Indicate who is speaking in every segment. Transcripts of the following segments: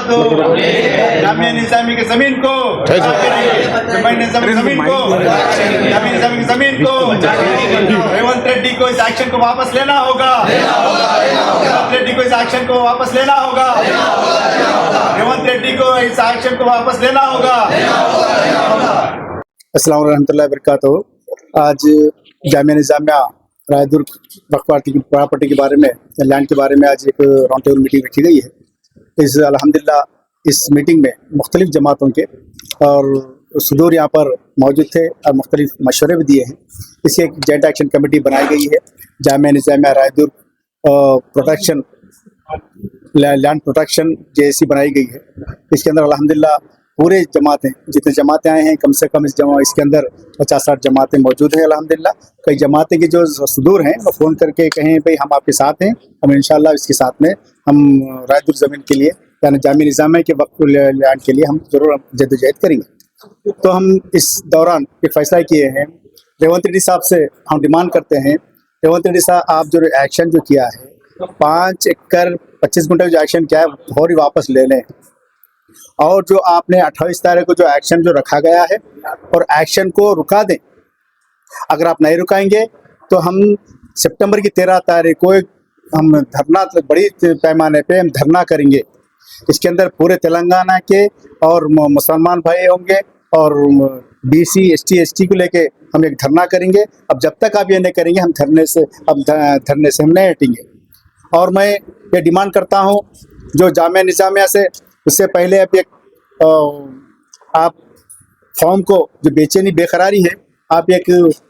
Speaker 1: दो, जामिया निजामी की जमीन को जामिया निजामी की जमीन को जामिया निजामी की जमीन को रेवंत रेड्डी को इस एक्शन को वापस लेना होगा। रेवंत रेड्डी को इस एक्शन को वापस लेना होगा। रेवंत रेड्डी को इस एक्शन को वापस लेना होगा।
Speaker 2: अस्सलाम वालेकुम रहमतुल्लाहि व बरकातहू। आज जामिया निजामिया रायदुर्ग वक्फ प्रॉपर्टी के बारे में, लैंड के बारे में आज एक राउंड टेबल मीटिंग रखी गई है। इस अल्हम्दुलिल्लाह इस मीटिंग में मुख्तलिफ जमातों के और सदूर यहाँ पर मौजूद थे और मुख्तलिफ मशवरे भी दिए हैं। इसकी एक जॉइंट एक्शन कमेटी बनाई गई है। Jamia Nizamia Raidurg protection land protection JSC बनाई गई है। इसके अंदर अल्हम्दुलिल्लाह पूरे जमातें, जितने जमातें आए हैं, कम से कम इसके अंदर 50-60 जमातें मौजूद हैं अल्हम्दुलिल्लाह। कई जमातें की जो सदूर हैं वो फ़ोन करके कहें भाई हम आपके साथ हैं, हम इंशाअल्लाह इसके साथ में हम रायदुर्ग ज़मीन के लिए यानी जामिया निजामिया के वक्फ लैंड के लिए हम ज़रूर जद्दोजहद करेंगे। तो हम इस दौरान ये फैसला किए हैं, रेवंत रेड्डी साहब से हम डिमांड करते हैं, रेवंत रेड्डी साहब आप जो एक्शन जो किया है 5 एकड़ 25 गुंठे जो एक्शन किया है फौरी वापस ले लें। और जो आपने 28 तारीख को जो एक्शन जो रखा गया है और एक्शन को रुका दें। अगर आप नहीं रुकाएंगे तो हम सितंबर की 13 तारीख को हम धरना, बड़ी पैमाने पे हम धरना करेंगे। इसके अंदर पूरे तेलंगाना के और मुसलमान भाई होंगे और BC ST ST को लेके हम एक धरना करेंगे। अब जब तक आप ये नहीं करेंगे हम धरने से हम नहीं हटेंगे। और मैं ये डिमांड करता हूँ जो जामिया निजामिया से उससे पहले आप फॉर्म को जो बेचैनी बेकरारी है आप एक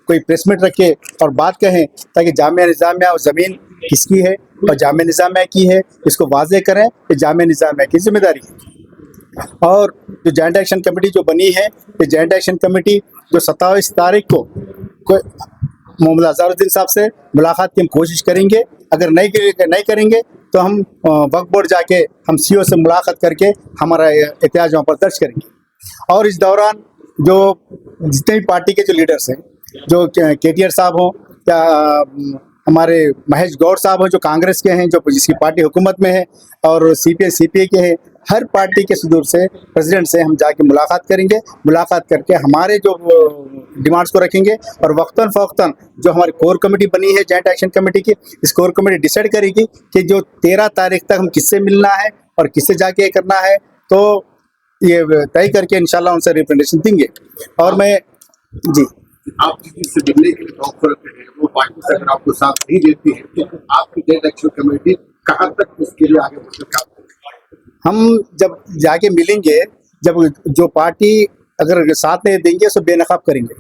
Speaker 2: कोई प्रेस मीट रखे और बात कहें ताकि जामिया निजामिया और ज़मीन किसकी है और जामिया निजामिया की है इसको वाज़ेह करें कि जामिया निजामिया की जिम्मेदारी है। और जो जॉइंट एक्शन कमेटी जो बनी है ये जॉइंट एक्शन कमेटी जो 27 तारीख को मोहम्मद अज़हरुद्दीन साहब से मुलाकात की हम कोशिश करेंगे। अगर नहीं करेंगे तो हम वक्फ बोर्ड जाके हम CO से मुलाकात करके हमारा एहतियाज वहाँ पर दर्ज करेंगे। और इस दौरान जो जितने भी पार्टी के जो लीडर्स हैं, जो KTR साहब हों या हमारे महेश गौड़ साहब हैं जो कांग्रेस के हैं, जो जिसकी पार्टी हुकूमत में है, और CPI के हैं, हर पार्टी के सदूर से प्रेसिडेंट से हम जाके मुलाकात करेंगे। मुलाकात करके हमारे जो डिमांड्स को रखेंगे और वक्तन फ़वक्तन जो हमारी कोर कमेटी बनी है जॉइंट एक्शन कमेटी की, इस कोर कमेटी डिसाइड करेगी कि जो 13 तारीख तक हम किससे मिलना है और किससे जाके करना है। तो ये तय करके इंशाल्लाह उनसे रिप्रेजेंटेशन देंगे। और मैं जी
Speaker 3: आप जिससे मिलने के लिए ऑफर करते हैं वो पार्टी से अगर आपको साथ नहीं देती है तो आपकी जॉइंट एक्शन कमेटी कहाँ तक उसके लिए आगे बढ़कर काम करेगी?
Speaker 2: हम जब जाके मिलेंगे, जब जो पार्टी अगर साथ नहीं देंगे तो बेनकाब करेंगे।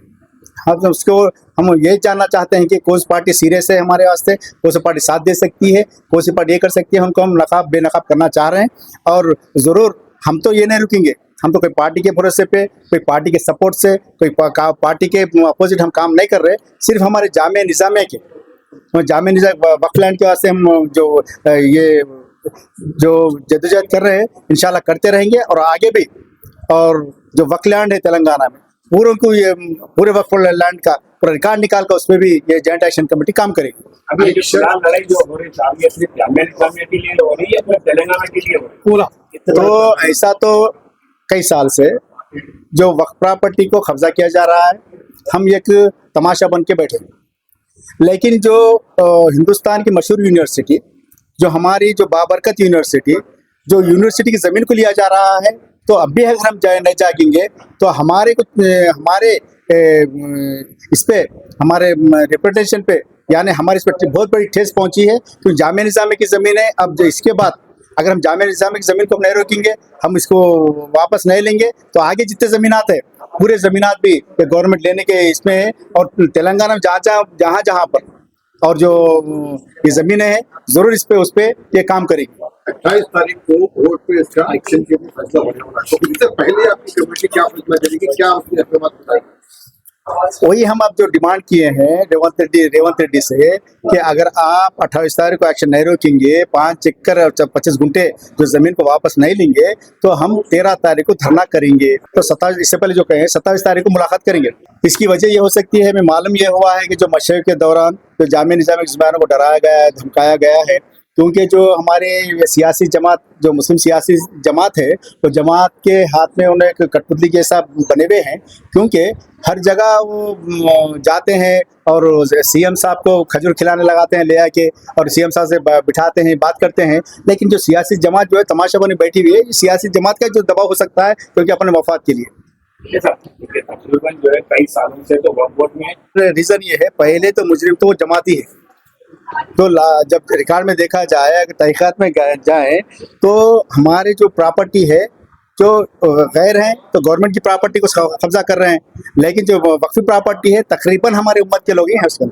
Speaker 2: हम उसको हम ये जानना चाहते हैं कि कौन सी पार्टी सीरियस है हमारे वास्ते, कौन सी पार्टी साथ दे सकती है, कौन सी पार्टी ये कर सकती है। उनको हम बेनकाब करना चाह रहे हैं और ज़रूर हम तो ये नहीं रुकेंगे। हम तो कोई पार्टी के भरोसे पे, कोई पार्टी के सपोर्ट से, कोई पार्टी के अपोजिट हम काम नहीं कर रहे। सिर्फ हमारे जामिया निजामिया के वक्फ लैंड के वास्ते हम जो जद्दोजहद कर रहे हैं इंशाल्लाह करते रहेंगे और आगे भी। और जो वक्फ लैंड है तेलंगाना में पूरे वक्फ लैंड का पूरा रिकॉर्ड निकाल कर उस पर भी ये जॉइंट एक्शन कमेटी काम करेगी।
Speaker 3: अभी लड़ाई जो हो रही है सिर्फ जामिया निजामिया के लिए हो रही है या तेलंगाना के लिए हो रही है पूरा?
Speaker 2: तो ऐसा तो कई साल से जो वक्फ प्रॉपर्टी को कब्जा किया जा रहा है, हम एक तमाशा बन के बैठे। लेकिन जो हिंदुस्तान की मशहूर यूनिवर्सिटी, जो हमारी जो बाबरकत यूनिवर्सिटी, जो यूनिवर्सिटी की ज़मीन को लिया जा रहा है, तो अब भी अगर हम नहीं जागेंगे तो हमारे इस पे हमारे रेपुटेशन पे यानी हमारे इस पर बहुत बड़ी ठेस पहुंची है। तो जामिया निजामिया की ज़मीन है। अब जो इसके बाद अगर हम जामिया निजामिया की ज़मीन को नहीं रोकेंगे, हम इसको वापस नहीं लेंगे, तो आगे जितने ज़मीनात है पूरे ज़मीनात भी गवर्नमेंट लेने के इसमें है। और तेलंगाना में जहाँ पर और जो ये ज़मीनें हैं ज़रूर उस पर ये काम करेगी।
Speaker 3: 28 तारीख को वोट पे इसका एक्शन के लिए फैसला होने वाला है, तो इससे पहले आपकी कमेटी क्या फैसला करेगी, क्या अपनी बात बताएगी?
Speaker 2: वही हम अब जो डिमांड किए हैं रेवंत रेड्डी से कि अगर आप 28 तारीख को एक्शन नहीं रोकेंगे, 5 एकड़ 25 गुंठे जो जमीन को वापस नहीं लेंगे, तो हम 13 तारीख को धरना करेंगे। तो 27 इससे पहले जो कहें 27 तारीख को मुलाकात करेंगे। इसकी वजह ये हो सकती है, हमें मालूम ये हुआ है कि जो मशहूर के दौरान जो जामिया निजामिया ज़मीनों को डराया गया है, धमकाया गया है, क्योंकि जो हमारे सियासी जमात, जो मुस्लिम सियासी जमात है, तो जमात के हाथ में उन्हें एक कठपुतली के हिसाब बने हुए हैं, क्योंकि हर जगह वो जाते हैं और सीएम साहब को खजूर खिलाने लगाते हैं ले आके, और सीएम साहब से बिठाते हैं, बात करते हैं। लेकिन जो सियासी जमात जो है तमाशा बनी बैठी हुई है, सियासी जमात का जो दबाव हो सकता है क्योंकि अपने मफाद के लिए।
Speaker 4: तकरीबन जो है कई सालों से तो वक्फ में
Speaker 2: रीजन ये है, पहले तो मुजरिम तो वो जमाती है, तो जब रिकॉर्ड में देखा जाए, अगर तहकीकात में जाए, तो हमारे जो प्रॉपर्टी है जो गैर हैं तो गवर्नमेंट की प्रॉपर्टी को कब्जा कर रहे हैं, लेकिन जो वक्फी प्रॉपर्टी है तकरीबन हमारे उम्मत के लोग ही हैं उसके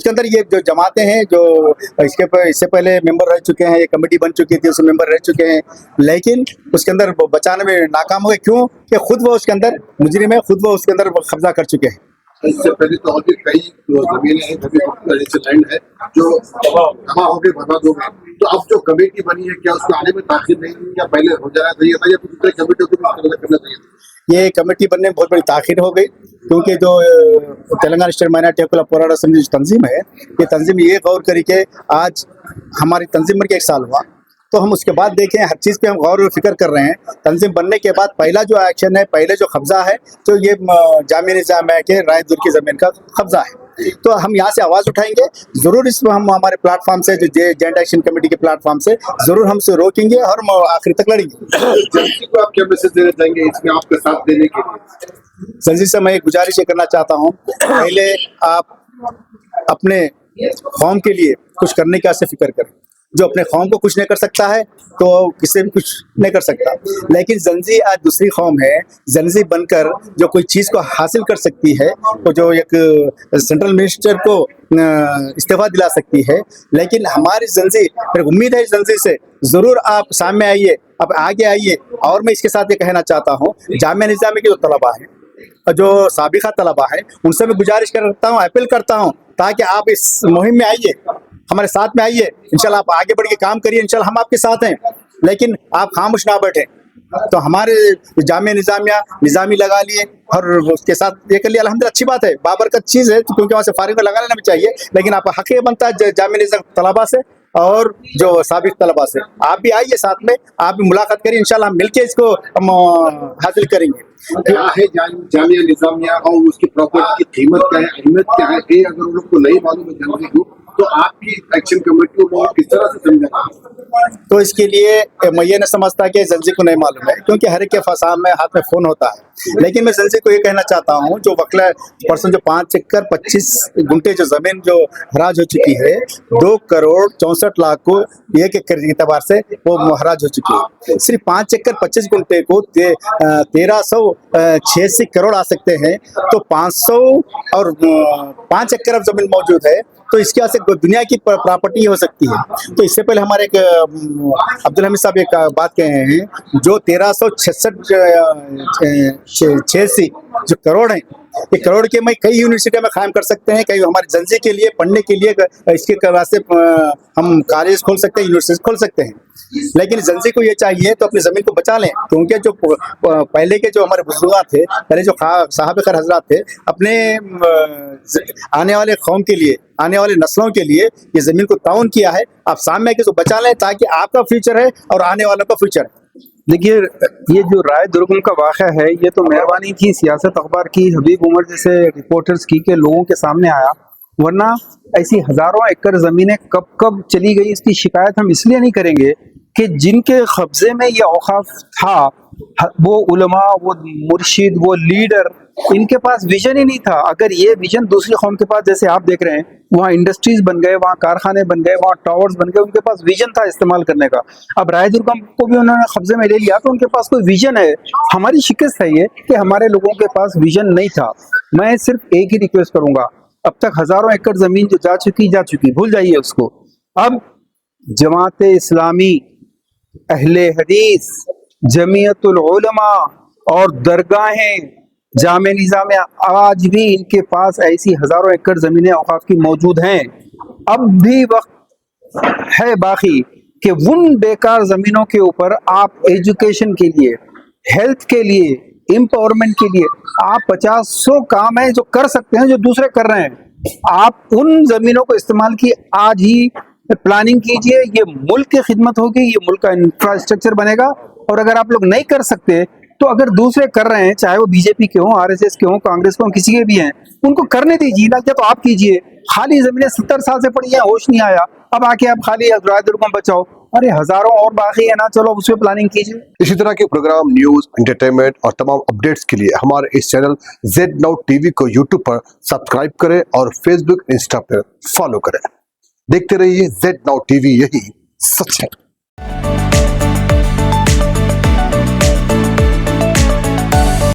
Speaker 2: अंदर ये जो जमातें हैं जो इससे पहले मेंबर रह चुके हैं, ये कमेटी बन चुकी थी, उसमें मेंबर रह चुके हैं, लेकिन उसके अंदर बचाने में नाकाम हो गए। क्यों? कि खुद वो उसके अंदर मुजरिम है, खुद वो उसके अंदर कब्जा कर चुके हैं।
Speaker 3: इससे पहले तो और भी कई जमीनें हैं, लैंड है जो जमा हो गए, बर्बाद हो गए। तो अब जो कमेटी बनी है, क्या उसको आने में ताखिर नहीं हुई, या पहले हो जाना चाहिए था, या फिर दूसरे कमेटियों को भी करना चाहिए था?
Speaker 2: ये कमेटी बनने में बहुत बड़ी ताखिर हो गई, क्योंकि जो तेलंगाना स्टेट माइनॉरिटी हकूक़ पोराड़ा समिति जो तंजीम है, ये तंजीम ये गौर करी कि आज हमारी तंजीम बन के 1 साल हुआ, तो हम उसके बाद देखें, हर चीज़ पे हम गौर और फिक्र कर रहे हैं। तंजीम बनने के बाद पहला जो एक्शन है, पहले जो कब्जा है, तो ये जामिया निज़ामिया के राय दुर की ज़मीन का कब्जा है। तो हम यहाँ से आवाज़ उठाएंगे, ज़रूर इसमें हम हमारे प्लेटफॉर्म से, जो जॉइंट एक्शन कमेटी के प्लेटफॉर्म से ज़रूर हमसे रोकेंगे और हम आखिर तक लड़ेंगे।
Speaker 3: जनता को आप क्या मैसेज देना चाहेंगे इसमें आपका साथ देने के लिए?
Speaker 2: जल्दी से मैं एक गुजारिश ये करना चाहता हूँ, पहले आप अपने कौम के लिए कुछ करने का से फिक्र करें। जो अपने कौम को कुछ नहीं कर सकता है तो किसी भी कुछ नहीं कर सकता, लेकिन जंजी आज दूसरी कौम है, जंजी बनकर जो कोई चीज़ को हासिल कर सकती है, तो जो एक सेंट्रल मिनिस्टर को इस्तीफा दिला सकती है। लेकिन हमारी जंजी, मेरी उम्मीद है जंजी से ज़रूर आप सामने आइए, अब आगे आइए। और मैं इसके साथ ये कहना चाहता हूँ, जामिया निज़ामिया के जो तलबा हैं, जो साबिका तलबा हैं, उनसे मैं गुजारिश करता हूँ, अपील करता हूँ, ताकि आप इस मुहिम में आइए, हमारे साथ में आइए। इंशाल्लाह आप आगे बढ़ के काम करिए, इंशाल्लाह हम आपके साथ हैं, लेकिन आप खामोश ना बैठे। तो हमारे जामिया निज़ामिया निज़ामी लगा लिए और उसके साथ ये कर लिया, अल्हम्दुलिल्लाह अच्छी बात है, बाबरकत चीज़ है, क्योंकि वहाँ से फारिग में लगा लेना भी चाहिए। लेकिन आप हक़ ये बनता है जामिया निज़ामिया तलबा से और जो साबिक तलबा से, आप भी आइए साथ में, आप भी मुलाकात करिए, इंशाल्लाह हम मिलके इसको हम हासिल करेंगे।
Speaker 3: क्या है जामिया निज़ामिया और उसकी प्रॉपर्टी की कीमत क्या है, अहमियत क्या है, ये अगर उन लोग को नहीं मालूम है जानने को, तो आपकी एक्शन कमेटी को किस तरह से समझाएगा?
Speaker 2: तो इसके लिए मैं ये नहीं समझता कि जंजी को नहीं मालूम है, क्योंकि हर एक के फसाम में हाथ में फ़ोन होता है। लेकिन मैं जंजी को ये कहना चाहता हूँ, जो वकला पर्सन जो 5 एकड़ 25 गुंठे जो ज़मीन जो हराज हो चुकी है, 2 करोड़ 64 लाख को 1 एकड़ के एतबार से वो हराज हो चुकी है। सिर्फ 5 एकड़ 25 गुंठे को 1386 करोड़ आ सकते हैं, तो 500 और 5 एकड़ अब ज़मीन मौजूद है, तो इसके वजह से दुनिया की प्रॉपर्टी हो सकती है। तो इससे पहले हमारे एक अब्दुल हमीद साहब एक बात कहे हैं, जो 1366 जो करोड़ हैं, ये करोड़ के में कई यूनिवर्सिटियां में कायम कर सकते हैं, कई हमारे जंजी के लिए पढ़ने के लिए इसके वास्ते हम कॉलेज खोल सकते हैं, यूनिवर्सिटी खोल सकते हैं। लेकिन जंजी को ये चाहिए तो अपनी ज़मीन को बचा लें, क्योंकि जो पहले के जो हमारे बुजुर्ग थे, पहले जो साहब खैर हजरात थे, अपने आने वाले कौम के लिए, आने वाले नस्लों के लिए ये ज़मीन को ताउन किया है। आप सामने के इसको बचा लें, ताकि आपका फ्यूचर है और आने वालों का फ्यूचर है।
Speaker 5: देखिए, ये जो राय दुर्गम का वाक़या है, ये तो मेहरबानी थी सियासत अखबार की, हबीब उमर जैसे रिपोर्टर्स की, के लोगों के सामने आया, वरना ऐसी हज़ारों एकड़ ज़मीनें कब कब चली गई, इसकी शिकायत हम इसलिए नहीं करेंगे कि जिनके कब्ज़े में ये औकाफ था, वो उलमा, वो मुर्शिद, वो लीडर, इनके पास विजन ही नहीं था। अगर ये विजन दूसरी कौम के पास, जैसे आप देख रहे हैं, वहाँ इंडस्ट्रीज बन गए, वहाँ कारखाने बन गए, वहाँ टावर्स बन गए, उनके पास विजन था इस्तेमाल करने का। अब राय दुर्गम को भी उन्होंने कब्जे में ले लिया, तो उनके पास कोई विजन है। हमारी शिकस्त है ये कि हमारे लोगों के पास विजन नहीं था। मैं सिर्फ एक ही रिक्वेस्ट करूंगा, अब तक हजारों एकड़ जमीन जो जा चुकी, भूल जाइए उसको। अब जमात इस्लामी, अहले हदीस, जमीयतुल उलमा और दरगाहें, जामिया निज़ामिया, आज भी इनके पास ऐसी हजारों एकड़ जमीनें औकाफ की मौजूद हैं। अब भी वक्त है बाकी कि उन बेकार जमीनों के ऊपर आप एजुकेशन के लिए, हेल्थ के लिए, एम्पावरमेंट के लिए आप 50-100 काम है जो कर सकते हैं, जो दूसरे कर रहे हैं। आप उन जमीनों को इस्तेमाल किए। आज ही प्लानिंग कीजिए, ये मुल्क की खिदमत होगी, ये मुल्क का इंफ्रास्ट्रक्चर बनेगा। और अगर आप लोग नहीं कर सकते तो अगर दूसरे कर रहे हैं, चाहे वो बीजेपी के हों, आरएसएस के हों, कांग्रेस के हों, किसी के भी हैं, उनको करने दीजिए ना, क्या तो आप कीजिए। खाली जमीनें 70 साल से पड़ी हैं, होश नहीं आया, अब आके आप खाली राय दुर्गम बचाओ, अरे हजारों और बाकी है ना, चलो उस पर प्लानिंग कीजिए।
Speaker 6: इसी तरह के प्रोग्राम, न्यूज, एंटरटेनमेंट और तमाम अपडेट्स के लिए हमारे इस चैनल Z Now TV को YouTube पर सब्सक्राइब करें और Facebook, इंस्टा पर फॉलो करें। देखते रहिए Z Now TV, यही सच है।